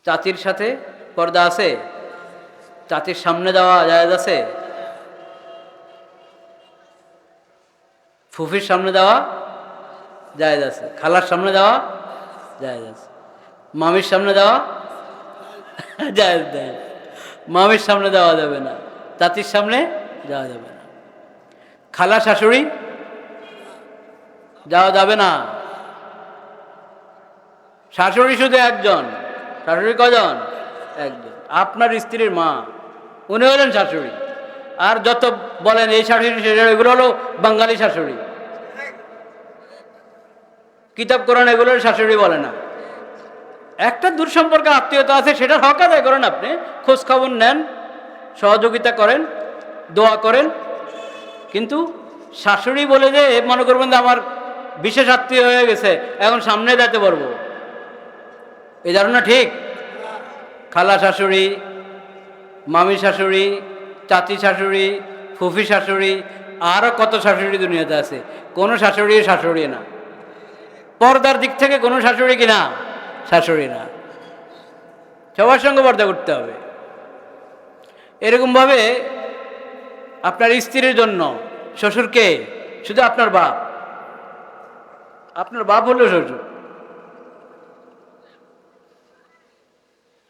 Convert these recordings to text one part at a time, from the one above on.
চাচির সাথে পর্দা আছে? চাচির সামনে যাওয়া জায়েজ আছে? ফুফির সামনে যাওয়া জায়েজ আছে, খালার সামনে যাওয়া জায়েজ আছে, মামির সামনে যাওয়া জায়েজ দেয়। মামির সামনে যাওয়া যাবে না, চাচির সামনে যাওয়া যাবে না। খালা শাশুড়ি যাওয়া যাবে না। শাশুড়ি শুধু একজন। শাশুড়ি কজন? একজন। আপনার স্ত্রীর মা, উনি হলেন শাশুড়ি। আর যত বলেন এই শাশুড়ি সে শাশুড়ি, এগুলো হলো বাঙালি শাশুড়ি। কিতাব কোরআন এগুলোর শাশুড়ি বলে না। একটা দূর সম্পর্কে আত্মীয়তা আছে, সেটার হক আদায় করেন, আপনি খোঁজ খবর নেন, সহযোগিতা করেন, দোয়া করেন। কিন্তু শাশুড়ি বলে যে মনে করবেন যে আমার বিশেষ আত্মীয় হয়ে গেছে, এখন সামনে যেতে পারবো, এই ধারণা ঠিক? খালা শাশুড়ি, মামি শাশুড়ি, চাচি শাশুড়ি, ফুফি শাশুড়ি, আরও কত শাশুড়ি দুনিয়াতে আছে। কোনো শাশুড়ি শাশুড়ি না। পর্দার দিক থেকে কোনো শাশুড়ি কি না? শাশুড়ি না। সবার সঙ্গে পর্দা করতে হবে। এরকমভাবে আপনার স্ত্রীর জন্য শ্বশুরকে, শুধু আপনার বাপ, আপনার বাপ হলো শ্বশুর,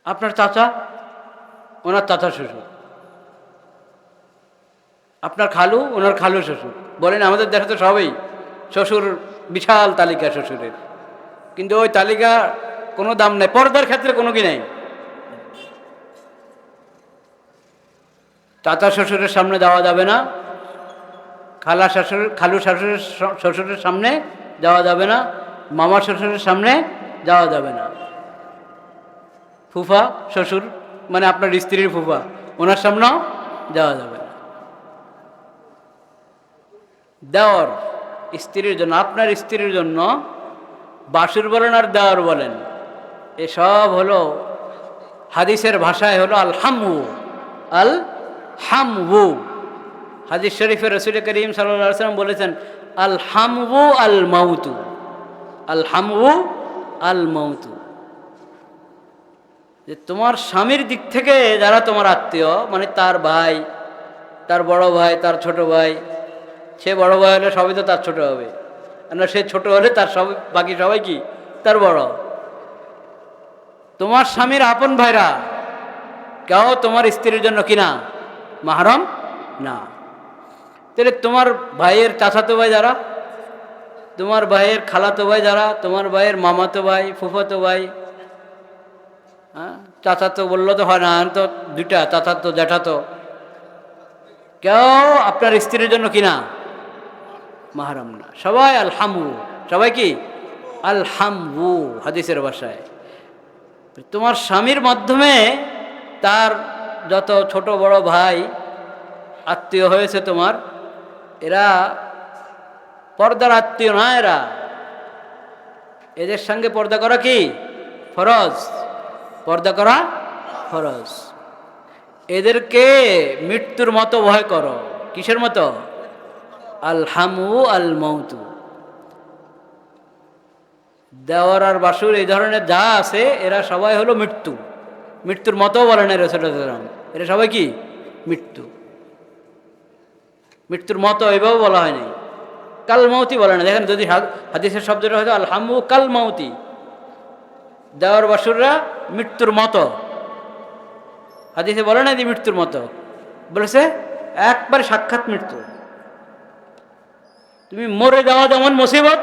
আপনার চাচা, ওনার চাচা শ্বশুর, আপনার খালু, ওনার খালু শ্বশুর। বলেন আমাদের দেশে তো সবই শ্বশুর, বিশাল তালিকা শ্বশুরের, কিন্তু ওই তালিকা কোনো দাম নেই, পর্দার ক্ষেত্রে কোনো কি নেই। চাচা শ্বশুরের সামনে যাওয়া যাবে না, খালা শাশুড়ি, খালু শাশুড়ের শ্বশুরের সামনে যাওয়া যাবে না, মামা শ্বশুরের সামনে যাওয়া যাবে না। ফুফা শ্বশুর মানে আপনার স্ত্রীর ফুফা, ওনার সামনেও যাওয়া যাবে না। দেওর স্ত্রীর জন্য, আপনার স্ত্রীর জন্য বাসুর বলেন আর দেওর বলেন, এসব হলো হাদিসের ভাষায় হলো আল হামু। আল হামু, হাদিস শরীফে রাসূল করিম সাল্লাল্লাহু আলাইহি ওয়াসাল্লাম বলেছেন আল হামু আল মাউতু। আল হামু আল মাউতু, যে তোমার স্বামীর দিক থেকে যারা তোমার আত্মীয়, মানে তার ভাই, তার বড় ভাই, তার ছোট ভাই, সে বড় ভাই হলে সবই তো তার ছোট হবে, না সে ছোট হলে তার সব বাকি সবাই কি তার বড়। তোমার স্বামীর আপন ভাইরা কেউ তোমার স্ত্রীর জন্য কিনা মাহরম না। তাহলে তোমার ভাইয়ের চাচাতো ভাই যারা, তোমার ভাইয়ের খালাতো ভাই যারা, তোমার ভাইয়ের মামাতো ভাই, ফুফাতো ভাই, হ্যাঁ চাচাতো বললো তো হয় না, তো দুইটা চাচাতো জ্যাঠাতো, কেউ আপনার স্ত্রীর জন্য কিনা মাহরম না। সবাই আল হামু, সবাই কি আল হামু হাদিসের ভাষায়। তোমার স্বামীর মাধ্যমে তার যত ছোট বড় ভাই আত্মীয় হয়েছে তোমার, এরা পর্দার আত্মীয় না, এরা, এদের সঙ্গে পর্দা করা কি ফরজ, পর্দা করা ফরজ। এদেরকে মৃত্যুর মতো ভয় করো। কিসের মতো? আল হামু আল মাউতু। দেওয়ার আর বাসুর এই ধরনের যা আছে এরা সবাই হলো মৃত্যু, মৃত্যুর মতো বলেন রাসূলুল্লাহ সাল্লাল্লাহু আলাইহি ওয়াসাল্লাম, এরা সবাই কি মৃত্যু, মৃত্যুর মতো এভাবে বলা হয়নি, কাল মাউতি বলে না। দেখেন যদি হাদিসের শব্দটা হয়তো আল হামু কাল মাউতি, দেওয়ার বাসুররা মৃত্যুর মতো, হাদিসে বলে না যে মৃত্যুর মতো, বলেছে একবারে সাক্ষাৎ মৃত্যু। তুমি মরে যাওয়া যেমন মুসিবত,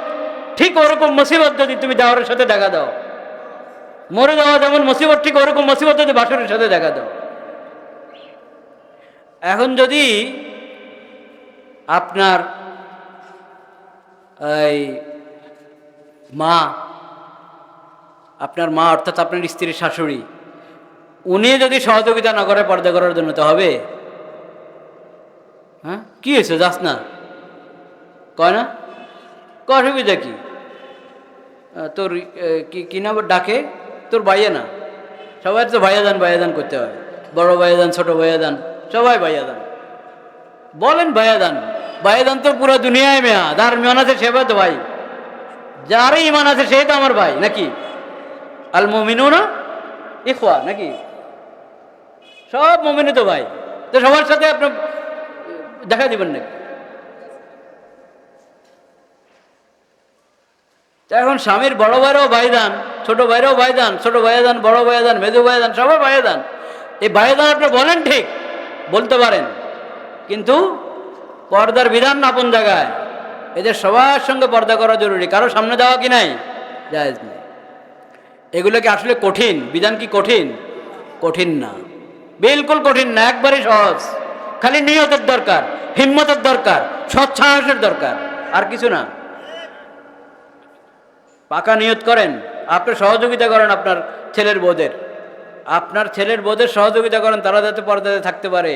ঠিক ওরকম মুসিবত যদি তুমি দেওয়ারের সাথে দেখা দাও, মরে যাওয়া যেমন মুসিবত, ঠিক ওরকম মুসিবত যদি বাসুরের সাথে দেখা দাও। এখন যদি আপনার এই মা, আপনার মা অর্থাৎ আপনার স্ত্রীর শাশুড়ি, উনি যদি সহযোগিতা না করে পর্দা করার জন্য, তো হবে? হ্যাঁ কি হয়েছে, যাস না কয় না, অসুবিধা কি? তোর কি নাম ডাকে, তোর ভাইয়া না, সবাই তো ভাইয়াদান ভাইয়াদান করতে হয়, বড় ভাইয়াদান ছোট ভাইয়াদান সবাই ভাইয়াদান বলেন, ভাইয়াদান ভাইয়াদান তো পুরো দুনিয়ায় মেয়া, যার ইমান আছে সে তো ভাই, যার ইমান আছে সেই তো আমার ভাই নাকি? আল মুমিনুনা ইখওয়া নাকি? সব মুমিনই তো ভাই, তো সবার সাথে আপনি দেখা দিবেন নাকি? এখন স্বামীর বড় ভাইরাও ভাইদান, ছোট ভাইরাও ভাইদান, ছোট ভাইদান, বড় ভাইদান, মেজো ভাইদান, সবাই ভাইদান। এই ভাইদান আপনি বলেন ঠিক, বলতে পারেন, কিন্তু পর্দার বিধান না আপন জায়গায়। এদের সবার সঙ্গে পর্দা করা জরুরি, কারো সামনে যাওয়া কি নাই, জায়েজ নেই। এগুলো কি আসলে কঠিন? বিধান কি কঠিন? কঠিন না, বিলকুল কঠিন না, একবারে সহজ। খালি নিয়তের দরকার, হিম্মতের দরকার, সৎসাহসের দরকার, আর কিছু না। পাকা নিয়ত করেন, আপনি সহযোগিতা করেন আপনার ছেলের বউদের, আপনার ছেলের বউদের সহযোগিতা করেন, তারা যাতে পর্দাতে থাকতে পারে।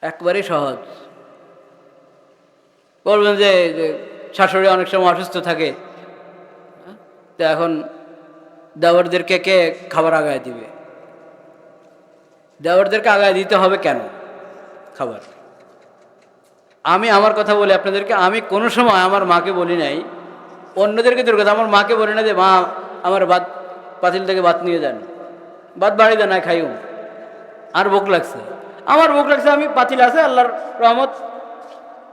একবারেই সহজ। বলবেন যে শাশুড়ি অনেক সময় অসুস্থ থাকে, তো এখন দেওরদেরকে কে খাবার আগায় দিবে? দেওরদেরকে আগায় দিতে হবে কেন খাবার? আমি আমার কথা বলি আপনাদেরকে, আমি কোনো সময় আমার মাকে বলি নাই, অন্যদেরকে দূর কথা, আমার মাকে বলি না যে মা আমার ভাত পাতিল থেকে ভাত নিয়ে যান, ভাত বাড়ি দেন, খাইও, আর ভোক লাগছে, আমার ভোক লাগছে, আমি পাতিল আছে, আল্লাহর রহমত,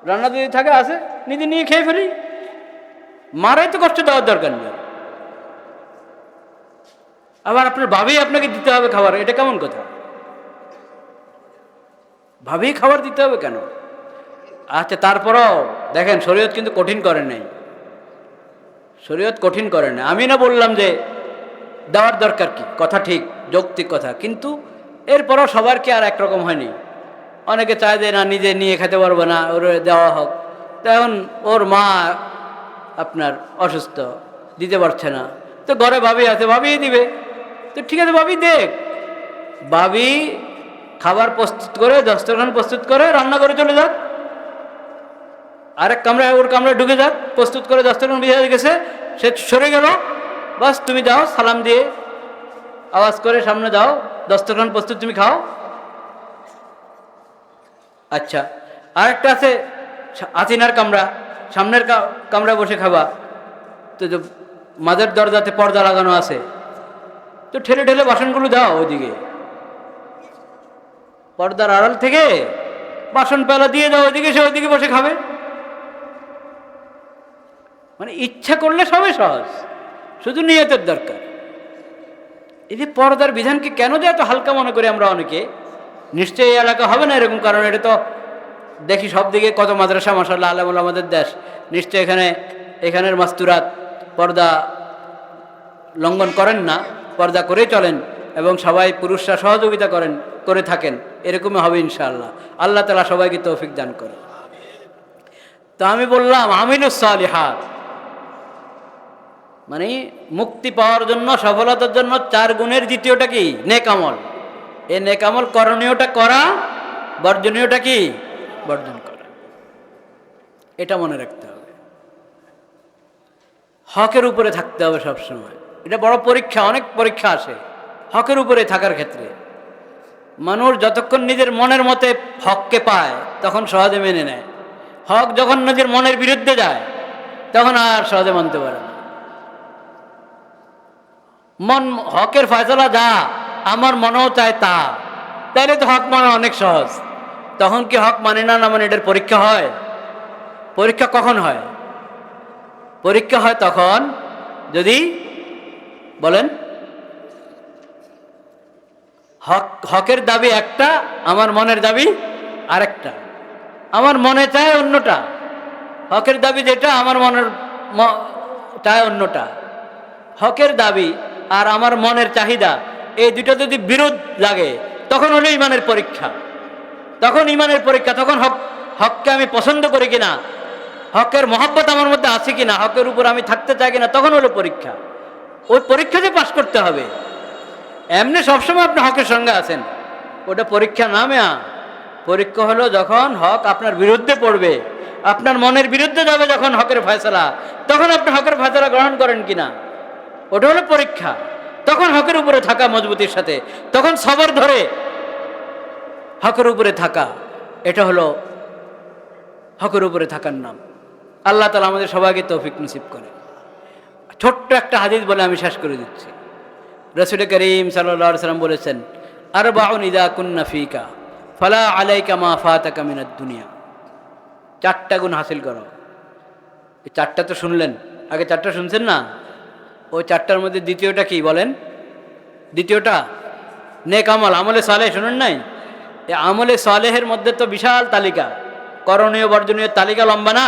রান্না যদি থাকে আছে, নিজে নিয়ে খেয়ে ফেলি। মারাই তো কষ্ট দেওয়ার দরকার নেই। আবার আপনার ভাবেই আপনাকে দিতে হবে খাবার, এটা কেমন কথা? ভাবেই খাবার দিতে হবে কেন? আচ্ছা, তারপরও দেখেন, শরীয়ত কিন্তু কঠিন করে নাই, শরীয়ত কঠিন করে না। আমি না বললাম যে দেওয়ার দরকার কি, কথা ঠিক, যৌক্তিক কথা, কিন্তু এরপরও সবার কি আর একরকম হয়নি। অনেকে চায় যে না, নিজে নিয়ে খেতে পারবো না, ওর দেওয়া হোক। তখন ওর মা আপনার অসুস্থ, দিতে পারছে না, তো ঘরে ভাবি আছে, ভাবিই দিবে, তো ঠিক আছে, ভাবি দেখ। ভাবি খাবার প্রস্তুত করে, দস্তরখান প্রস্তুত করে, রান্না করে চলে যাক, আরেক কামরায় ওর কামরায় ঢুকে যাক, প্রস্তুত করে দস্তরখান বিছিয়ে গেছে, সে সরে গেল, বাস তুমি যাও, সালাম দিয়ে আওয়াজ করে সামনে যাও, দস্তরখান প্রস্তুত, তুমি খাও। আচ্ছা, আরেকটা আছে আচিনার কামরা, সামনের কামরায় বসে খাবা, তো মাঝের দরজাতে পর্দা লাগানো আছে, তো ঠেলে ঠেলে বাসনগুলো দাও ওইদিকে, পর্দার আড়াল থেকে বাসন পেলা দিয়ে দাও ওইদিকে, সে ওইদিকে বসে খাবে। মানে ইচ্ছা করলে সবই সহজ, শুধু নিয়তের দরকার। এই যে পর্দার বিধানকে কেন যে এত হালকা মনে করি আমরা অনেকে, নিশ্চয়ই এই এলাকা হবে না এরকম, কারণ এটা তো দেখি সব দিকে কত মাদ্রাসা, মাশাআল্লাহ, আলেমুল আমাদের দেশ, নিশ্চয়ই এখানের মাস্তুরাত পর্দা লঙ্ঘন করেন না, পর্দা করে চলেন, এবং সবাই পুরুষরা সহযোগিতা করে থাকেন, এরকমই হবে ইনশাআল্লাহ। আল্লাহ তাআলা সবাইকে তৌফিক দান করে। তো আমি বললাম আমিলুস সালিহাত, মানে মুক্তি পাওয়ার জন্য, সফলতার জন্য 4 গুণের দ্বিতীয়টা কি? নেক আমল। এই নেক আমল করণীয়টা করা, বর্জনীয়টা কি? বর্জন করা। এটা মনে রাখতে হবে। হকের উপরে থাকতে হবে সবসময়। এটা বড় পরীক্ষা, অনেক পরীক্ষা আসে হকের উপরে থাকার ক্ষেত্রে। মানুষ যতক্ষণ নিজের মনের মতে হককে পায় তখন সহজে মেনে নেয়। হক যখন নিজের মনের বিরুদ্ধে যায় তখন আর সহজে মানতে পারে না। মন হকের ফয়সালা যা আমার মনেও চায় তা, তাইলে তো হক মানা অনেক সহজ। তখন কি হক মানে না মানে এটার পরীক্ষা হয়? পরীক্ষা কখন হয়? পরীক্ষা হয় তখন যদি বলেন হকের দাবি একটা, আমার মনের দাবি আরেকটা। আমার মনে চায় অন্যটা, হকের দাবি যেটা আমার মনের চায় অন্যটা। হকের দাবি আর আমার মনের চাহিদা এই দুটো যদি বিরোধ লাগে তখন হলো ইমানের পরীক্ষা। তখন ইমানের পরীক্ষা, তখন হককে আমি পছন্দ করি কিনা, হকের মহব্বত আমার মধ্যে আছে কিনা, হকের উপর আমি থাকতে চাই কিনা, তখন হলো পরীক্ষা। ওই পরীক্ষাতে পাস করতে হবে। এমনি সবসময় আপনি হকের সঙ্গে আছেন, ওটা পরীক্ষা না মেয়া। পরীক্ষা হলো যখন হক আপনার বিরুদ্ধে পড়বে, আপনার মনের বিরুদ্ধে যাবে যখন হকের ফয়সালা, তখন আপনি হকের ফয়সালা গ্রহণ করেন কিনা, ওটা হলো পরীক্ষা। তখন হকের উপরে থাকা মজবুতির সাথে, তখন সবর ধরে হকের উপরে থাকা, এটা হলো হকের উপরে থাকার নাম। আল্লাহ তাআলা আমাদের সবাইকে তৌফিক নসিব করে। ছোট্ট একটা হাদিস বলে আমি শেষ করে দিচ্ছি। রাসূল করিম সাল্লাল্লাহু আলাইহি ওয়াসাল্লাম বলেছেন, আরবাউন ইযা কুন্না ফীকা ফালা আলাইকা মা ফাতাকা মিনাদ দুনিয়া। চারটা গুণ হাসিল করো। এই চারটা তো শুনলেন, আগে চারটা শুনছেন না? ওই চারটার মধ্যে দ্বিতীয়টা কি বলেন? দ্বিতীয়টা নেক আমল, আমলে সালেহ শুনুন নাই? এই আমলে সালেহের মধ্যে তো বিশাল তালিকা, করণীয় বর্জনীয় তালিকা লম্বা না?